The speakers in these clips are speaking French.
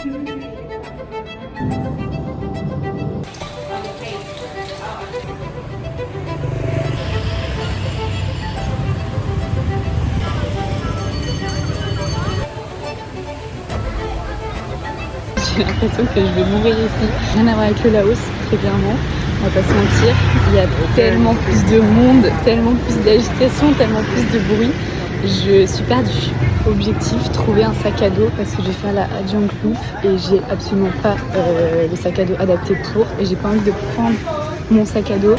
J'ai l'impression que je vais mourir ici. Rien à voir avec le Laos, très clairement. On va pas se mentir. Il y a tellement plus de monde, tellement plus d'agitation, tellement plus de bruit. Je suis perdue. Objectif, trouver un sac à dos parce que je vais faire la adjunct loop et j'ai absolument pas le sac à dos adapté pour. Et j'ai pas envie de prendre mon sac à dos.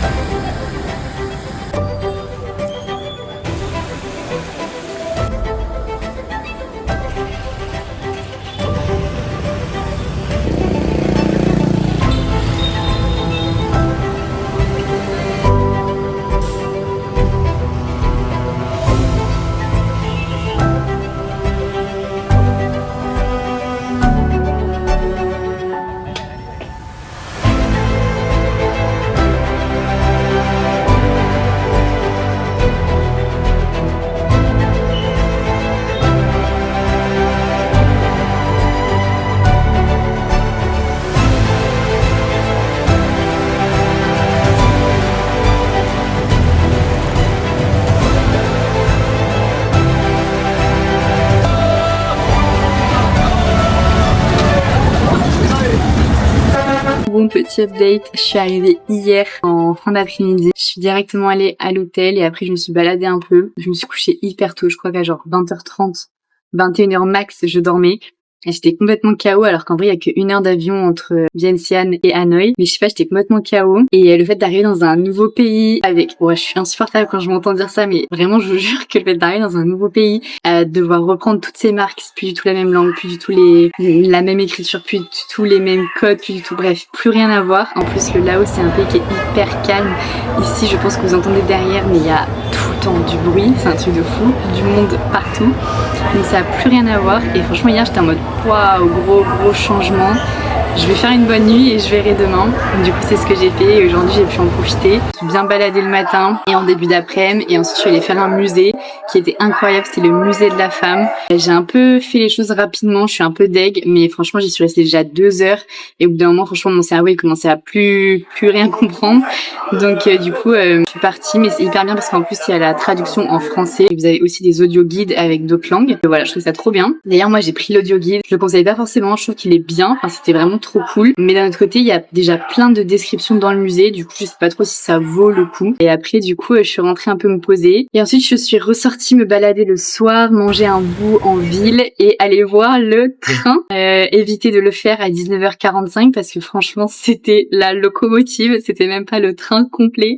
Bon, petit update, je suis arrivée hier en fin d'après-midi. Je suis directement allée à l'hôtel et après je me suis baladée un peu. Je me suis couchée hyper tôt, je crois qu'à genre 20h30, 21h max, je dormais. Et j'étais complètement KO alors qu'en vrai il y a que 1 heure d'avion entre Vientiane et Hanoï. Mais je sais pas, j'étais complètement KO. Et le fait d'arriver dans un nouveau pays avec... Ouais, je suis insupportable quand je m'entends dire ça, mais vraiment je vous jure que le fait d'arriver dans un nouveau pays, devoir reprendre toutes ces marques, c'est plus du tout la même langue, plus du tout la même écriture, plus du tout les mêmes codes, plus du tout, bref, plus rien à voir. En plus le Laos c'est un pays qui est hyper calme. Ici je pense que vous entendez derrière, mais il y a tout le temps du bruit, c'est un truc de fou, du monde partout. Donc ça a plus rien à voir. Et franchement hier j'étais en mode waouh, gros changement. Je vais faire une bonne nuit et je verrai demain. Du coup c'est ce que j'ai fait et aujourd'hui j'ai pu en profiter. Je suis bien baladée le matin et en début d'après-midi et ensuite je suis allée faire un musée qui était incroyable, c'était le musée de la femme. J'ai un peu fait les choses rapidement, je suis un peu deg, mais franchement j'y suis restée déjà 2 heures et au bout d'un moment franchement mon cerveau il commençait à plus rien comprendre. Donc du coup je suis partie, mais c'est hyper bien parce qu'en plus il y a la traduction en français et vous avez aussi des audio guides avec d'autres langues. Et voilà, je trouve ça trop bien. D'ailleurs moi j'ai pris l'audio guide, je le conseille pas forcément, je trouve qu'il est bien, enfin c'était vraiment trop cool. Mais d'un autre côté il y a déjà plein de descriptions dans le musée, du coup je sais pas trop si ça vaut le coup. Et après du coup je suis rentrée un peu me poser et ensuite je suis ressortie me balader le soir, manger un bout en ville et aller voir le train. Éviter de le faire à 19h45 parce que franchement c'était la locomotive, c'était même pas le train complet.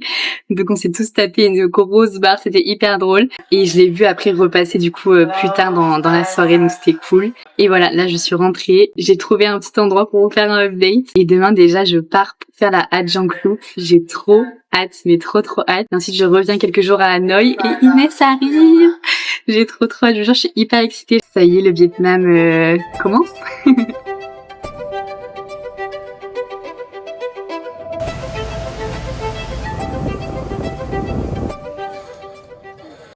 Donc on s'est tous tapé une grosse barre, c'était hyper drôle. Et je l'ai vu après repasser du coup plus tard dans la soirée, donc c'était cool. Et voilà, là je suis rentrée, j'ai trouvé un petit endroit pour vous faire un update. Et demain déjà je pars pour faire la adjunct loop, j'ai trop hâte, mais trop hâte. Et ensuite je reviens quelques jours à Hanoï et Inès arrive. J'ai trop hâte, je vous jure, je suis hyper excitée. Ça y est, le Vietnam commence.